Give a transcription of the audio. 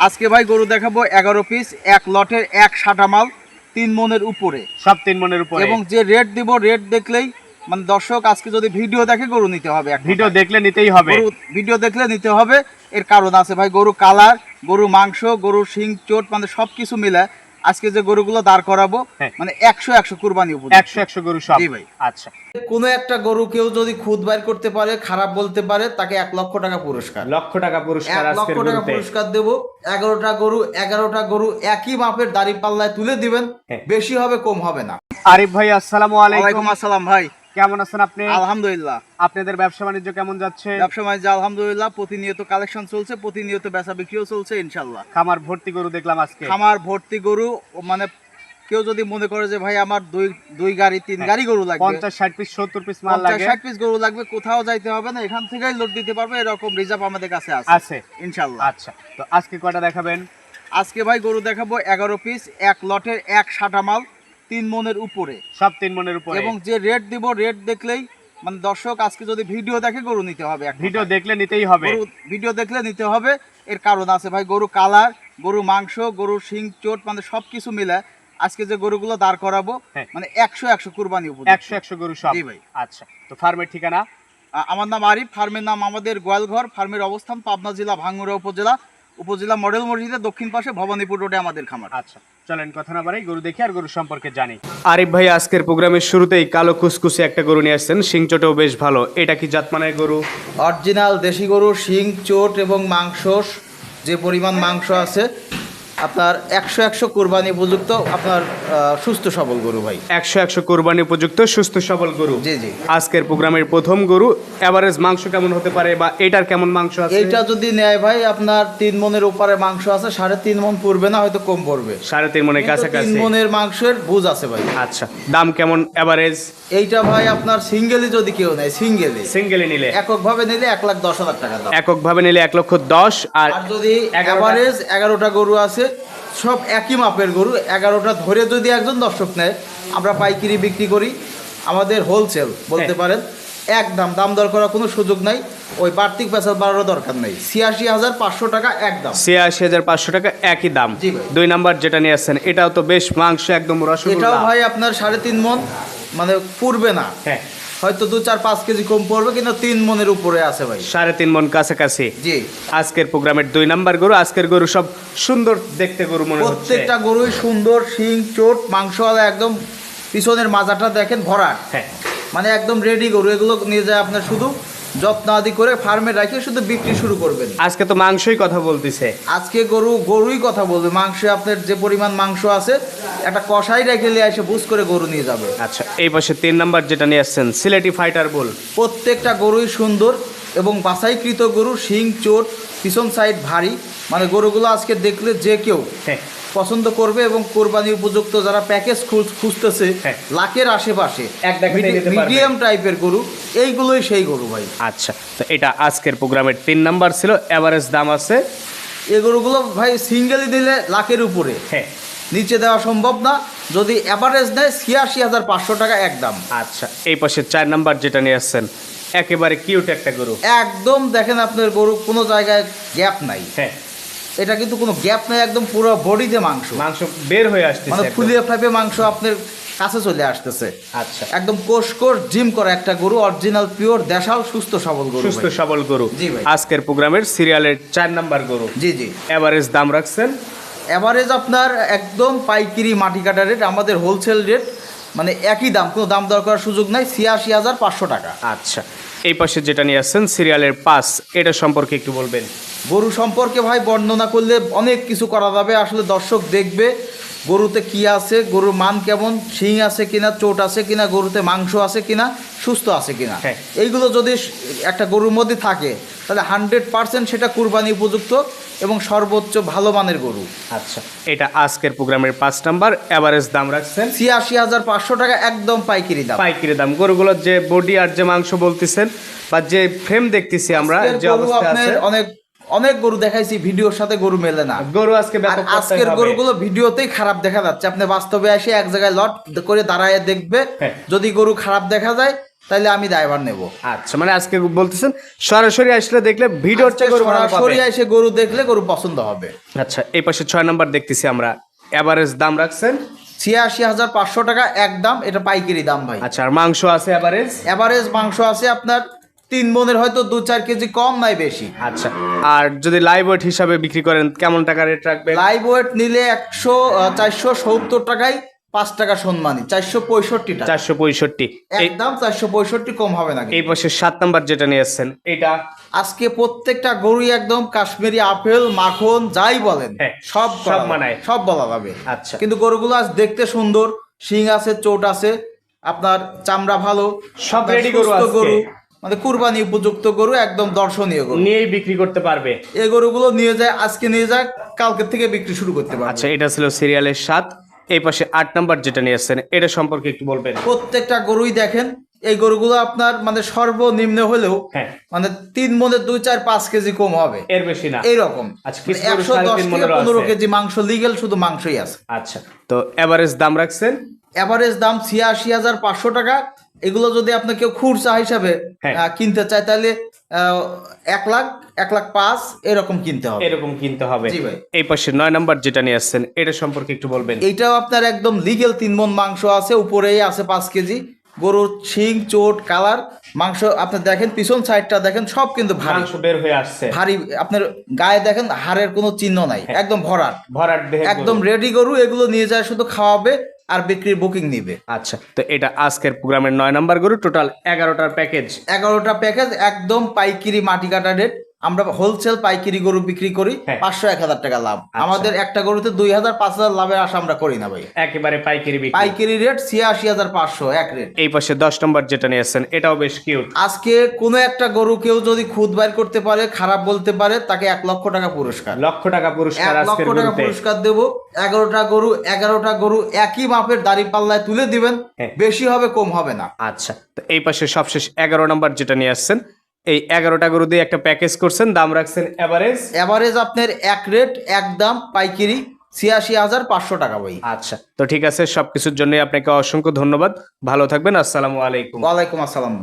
আজকে ভাই গরু দেখাবো 11 পিস, এক লটের এক সাটা মাল, 3 মনের উপরে, সব 3 মনের উপরে। এবং যে রেট দিব, রেট দেখলেই মানে দর্শক আজকে যদি ভিডিও দেখে গরু নিতে হবে। ভিডিও দেখলে নিতেই হবে, ভিডিও দেখলে নিতে হবে। এর কারণ আছে ভাই, গরু কালার, গরু মাংস, গরু শিং চোট মানে সবকিছু মিলে আজকে যে গরুগুলো দাঁড় করাবো মানে 100 কুরবানি উপর 100 গরু সব। জি ভাই। আচ্ছা, কোনো একটা গরু কেউ যদি খুদ বাইর করতে পারে, খারাপ বলতে পারে, তাকে 1 লক্ষ টাকা পুরস্কার। লক্ষ টাকা পুরস্কার 1 লক্ষ টাকা পুরস্কার দেবো। 11টা গরু একই মাপের দাড়ি পাল্লায় তুলে দিবেন, বেশি হবে কম হবে না। আরিফ ভাই আসসালামু আলাইকুম। ওয়ালাইকুম আসসালাম ভাই, কেমন আছেন আপনি? আলহামদুলিল্লাহ। আপনাদের ব্যবসা বাণিজ্য কেমন যাচ্ছে? ব্যবসা বাণিজ্য আলহামদুলিল্লাহ, প্রতিনিয়ত কালেকশন চলছে, প্রতিনিয়ত বেচা বিক্রিও চলছে ইনশাআল্লাহ। খামার ভর্তি গরু দেখলাম আজকে। খামার ভর্তি গরু, মানে কেউ যদি মনে করে যে ভাই আমার দুই গাড়ি 3 গাড়ি গরু লাগবে, 50-60 পিস 70 পিস মাল লাগে, 60 পিস গরু লাগবে, কোথাও যাইতে হবে না, এখান থেকেই লোড দিতে পারবে, এরকম রিজার্ভ আমাদের কাছে আছে ইনশাআল্লাহ। আচ্ছা, তো আজকে কয়টা দেখাবেন? আজকে ভাই গরু দেখাবো 11 পিস, এক লটের এক সাটা মাল, 3 মনের উপরে, সব 3 মনের উপরে, এবং যে রেট দিব, রেট দেখলেই মানে দর্শক আজকে যদি ভিডিও দেখে গরু নিতে হবে। ভিডিও দেখলে নিতেই হবে, ভিডিও দেখলে নিতে হবে। এর কারণ আছে ভাই, গরু কালার, গরু মাংস, গরু শিং চোট মানে সবকিছু মিলে আজকে যে গরুগুলো দাঁড় করাবো মানে 100 কুরবানি উপর 100 গরু সব। জি ভাই। আচ্ছা, তো ফার্মের ঠিকানা? আমার নাম আরিফ, ফার্মের নাম আমাদের গোয়ালঘর। ফার্মের অবস্থান পাবনা জেলা ভাঙ্গুড়া উপজেলা মডেল মসজিদের দক্ষিণ পাশে ভবানীপুর রোডে আমাদের খামার। আচ্ছা, চলেন কথা না বাড়াই গরু দেখি আর গরু সম্পর্কে জানি। আরিফ ভাই আজকের প্রোগ্রামের শুরুতেই কালো কুসকুসে একটা গরু নিয়ে আসছেন, শিং চোটেও বেশ ভালো। এটা কি জাতমানের গরু? অরিজিনাল দেশি গরু, শিং চোট এবং মাংস, যে পরিমাণ মাংস আছে আপনার 100 কোরবানি উপযুক্ত, আপনার সুস্থ সবল গরু ভাই। 100 কোরবানি উপযুক্ত সুস্থ সবল গরু। জি জি। আজকের প্রোগ্রামের প্রথম গরু, এভারেজ মাংস কেমন হতে পারে বা এটার কেমন মাংস আছে? এইটা যদি নেয় ভাই, আপনার 3 মনের উপরে মাংস আছে, 3.5 মন পড়বে না, হয়তো কম পড়বে। 3.5 মনের কাছাকাছি 3 মনের মাংসের বুঝ আছে ভাই। আচ্ছা, দাম কেমন এভারেজ? এইটা ভাই আপনার সিঙ্গেলি যদি কেউ নেয়, সিঙ্গেলে নিলে, এককভাবে নিলে 1,10,000 টাকা দাম। এককভাবে নিলে 1,10,000। আর যদি এভারেজ 11টা গরু আছে, সব একই মাপের গরু, 11টা ধরে যদি একজন দর্শক নেয়, আমরা পাইকারি বিক্রি করি, আমাদের হোলসেল বলতে পারেন, একদম দাম দর করার কোনো সুযোগ নাই, ওই বাড়তি পেশাল বাড়ানোর দরকার নেই। 86,500 টাকা একদম। 86,500 টাকা একই দাম। জি ভাই। 2 নাম্বার যেটা নিয়ে আসছেন, এটাও তো বেশ মাংস একদম রসগোল্লা। এটাও ভাই আপনার 3.5 মন, মানে পড়বে না, হয়তো 2-4-5 কেজি কম পড়বে, কিন্তু 3 মনের উপরে আছে ভাই। 3.5 মন কাছাকাছি। জি। আজকের প্রোগ্রামের 2 নাম্বার গরু। আজকের গরু সব সুন্দর দেখতে গরু মনে হচ্ছে, প্রত্যেকটা গরুই সুন্দর, শিং চোট মাংসওয়ালা, একদম পিছনের মাজাটা দেখেন ভরা, মানে একদম রেডি গরু। এগুলো নিয়ে যায় আপনার শুধু যত্ন আদি করে ফার্মে রাখে শুধু বিক্রি শুরু করবেন। আজকে তো মাংসই কথা বলতেছে, আজকে গরুই কথা বলবে। মাংস আপনার যে পরিমাণ মাংস আছে, একটা কষাই রেখে নিয়ে এসে বুঝ করে গরু নিয়ে যাবে। আচ্ছা, এই পাশে 3 নাম্বার যেটা নিয়ে আসছেন, সিলেটি ফাইটার বুল। প্রত্যেকটা গরুই সুন্দর এবং বাছাইকৃত গরু, শিং চোট পিছন সাইড ভারী, মানে গরুগুলো আজকে দেখলে যে কেউ পছন্দ করবে। এবং কোরবানি উপযুক্ত যারা প্যাকেজ খুঁজতেছে লাখের আশেপাশে মিডিয়াম টাইপের গরু, এইগুলোই সেই গরু ভাই। আচ্ছা, তো এটা আজকের প্রোগ্রামের 3 নাম্বার ছিল। এভারেজ দাম আছে এই গরুগুলো ভাই সিঙ্গেলি দিলে লাখের উপরে, নিচে দেওয়া সম্ভব না। যদি এভারেজ নেয় 86,500 টাকা একদম। আচ্ছা, এই পাশে 4 নাম্বার যেটা নিয়ে আসছেন, একেবারে কিউট একটা গরু, একদম দেখেন আপনার গরু কোনো জায়গায় গ্যাপ নাই। এটা কিন্তু কোনো গ্যাপ নাই, একদম পুরো বডিতে মাংস বের হয়ে আসতেছে, মানে ফুলিয়ে ফাইপে মাংস আপনার কাছে চলে আসতেছে। আচ্ছা, একদম কোষ জিম করা একটা গরু, অরিজিনাল পিওর দেশাল সুস্থ সবল গরু। জি ভাই। আজকের প্রোগ্রামের সিরিয়ালের 4 নাম্বার গরু। জি জি। এভারেজ দাম রাখছেন? এভারেজ আপনার একদম পাইকারি মাটি কাটা রেট, আমাদের হোলসেল রেট, মানে একই দাম, কোনো দাম দর করার সুযোগ নাই, 86,500 টাকা। আচ্ছা, এই পাশে যেটা নিয়ে আসছেন সিরিয়ালের 5, এটা সম্পর্কে একটু বলবেন। গরু সম্পর্কে ভাই বর্ণনা করলে অনেক কিছু করা যাবে, আসলে দর্শক দেখবে গরুতে কি আছে, গরুর মান কেমন, শিং আছে কিনা, চোট আছে কিনা, গরুতে মাংস আছে কিনা, সুস্থ আছে কিনা, এইগুলো যদি একটা গরুর মধ্যে থাকে তাহলে 100% সেটা কুরবানি উপযুক্ত এবং সর্বোচ্চ ভালো মানের গরু। আচ্ছা, এটা আজকের প্রোগ্রামের 5 নাম্বার। এভারেজ দাম রাখছেন 86,500 টাকা একদম পাইকারি দাম। গরুগুলোর যে বডি আর যে মাংস বলতেছেন বা যে ফ্রেম দেখতেছি আমরা, যে অবস্থা আছে, অনেক অনেক গরু দেখাইছি, ভিডিওর সাথে গরু মেলে না। গরু আজকে আর ব্যাপক আজকের গরুগুলো ভিডিওতেই খারাপ দেখা যাচ্ছে, আপনি বাস্তবে এসে এক জায়গায় লট করে দাঁড়ায় দেখবে, হ্যাঁ। যদি গরু খারাপ দেখা যায় তাহলে আমি দায়ভার নেব। আচ্ছা, মানে আজকে বলতেছেন সরাসরি আসলে দেখলে ভিডিওর চেয়ে গরু ভালো সরাসরি পাবে। এসে গরু দেখলে গরু পছন্দ হবে। আচ্ছা, এই পাশে 6 নাম্বার দেখতেছি আমরা, এভারেজ দাম রাখছেন ৮৬,৫০০ টাকা একদম, এটা পাইকারি দাম ভাই। আচ্ছা, আর মাংস আছে এভারেজ? এভারেজ মাংস আছে আপনার ৩ মনের হয়তো ২-৪ কেজি কম নাই বেশি। আচ্ছা, আর যদি লাইভ ওয়েট হিসাবে বিক্রি করেন কেমন টাকা রেট রাখবেন? লাইভ ওয়েট নিলে 470 টাকায় 5 টাকা সম্মানী, 465 টাকা 465। একদম, 465 কম হবে না। এই পাশে 7 নাম্বার যেটা নিয়ে আসছেন এটা আজকে প্রত্যেকটা গরুই একদম কাশ্মীরি আপেল মাখন যাই বলেন হ্যাঁ, সব সব মানায়। সব বলা যাবে। আচ্ছা। কিন্তু গরুগুলো আজ দেখতে সুন্দর, শিং আছে, চোট আছে, আপনার চামড়া ভালো, সব আপনার ready গরু সুস্থ আজকে। মানে কুরবানি উপযুক্ত গরু, একদম দর্শনীয় গরু। নিয়েই বিক্রি করতে পারবে। এই গরুগুলো নিয়ে যায়, আজকে নিয়ে যায়, কালকে থেকে বিক্রি শুরু করতে পারবে। আচ্ছা, এটা ছিল সিরিয়ালের 7। এই পাশে 8 নাম্বার যেটা নিয়ে আসছেন এটা সম্পর্কে একটু বলবেন। প্রত্যেকটা গরুই দেখেন, এই গরুগুলো আপনার মানে সর্বনিম্ন হলেও হ্যাঁ, মানে 3 মনের 2-4-5 কেজি কম হবে, এর বেশি না। এইরকম। আচ্ছা, কিছু গরু 110 3.5 থেকে মনেরও 15 আছে। কেজি মাংস লিগেল, শুধু মাংসই আছে। আচ্ছা, তো এভারেজ দাম রাখছেন? এভারেজ দাম ৮৬,৫০০ টাকা। এগুলো যদি আপনি কেউ খুচরা হিসাবে হ্যাঁ। কিনতে চায় তাহলে 1,00,000, 1,05,000 এরকম কিনতে হবে। এরকম কিনতে হবে। জি ভাই। এই পাশে 9 নাম্বার যেটা নিয়ে আসছেন এটা সম্পর্কে একটু বলবেন। এইটাও আপনার একদম লিগেল 3 মণ মাংস আছে, উপরেই আছে 5 কেজি। গরুর শিং চোট কালার মাংস আপনি দেখেন, পিছন সাইডটা দেখেন, সব কিন্তু ভারী মাংস বের হয়ে আসছে, ভারী। আপনার গায়ে দেখেন হাড়ের কোনো চিহ্ন নাই, একদম ভরাট, ভরাট দেহে একদম গরু। রেডি গরু। এগুলো নিয়ে যায় শুধু খাওয়াবে আর বিক্রির বুকিং নিবে। আচ্ছা, তো এটা আজকের প্রোগ্রামের 9 নাম্বার গরু, টোটাল 11টার প্যাকেজ। 11টা প্যাকেজ, একদম পাইকারি মাটি কাটা রেট। আমরা হোলসেল পাইকারি গরু বিক্রি করি, হ্যাঁ। 500-1000 টাকা লাভ। আমাদের একটা গরুতে 2000-5000 লাভের আশা আমরা করি না ভাই। একেবারে পাইকারি বিক্রি। পাইকারি রেট ৮৬,৫০০ এক রেট। এই পাশে 10 নাম্বার যেটা নিয়ে আসছেন এটাও বেশ কিউট। আজকে কোনো একটা গরু কেউ যদি খুদ বাইর করতে পারে, খারাপ বলতে পারে, তাকে 1,00,000 টাকা পুরস্কার। লক্ষ টাকা পুরস্কার 1,00,000 আজকের টাকা গরুতে। পুরস্কার দেবো। 11টা গরু একই মাপের দাড়ি পাল্লায় তুলে দিবেন, হ্যাঁ। বেশি হবে কম হবে না। আচ্ছা, তো এই পাশে সবশেষ 11 নাম্বার যেটা নিয়ে আসছেন, এই 11টা গরু দিয়ে একটা প্যাকেজ করছেন, দাম রাখছেন এভারেজ? এভারেজ আপনার এক রেট একদম পাইকারি ৮৬,৫০০ টাকা ভাই। আচ্ছা, তো ঠিক আছে, সবকিছুর জন্য আপনাকে অসংখ্য ধন্যবাদ। ভালো থাকবেন, আসসালামু আলাইকুম। ওয়ালাইকুম আসসালাম।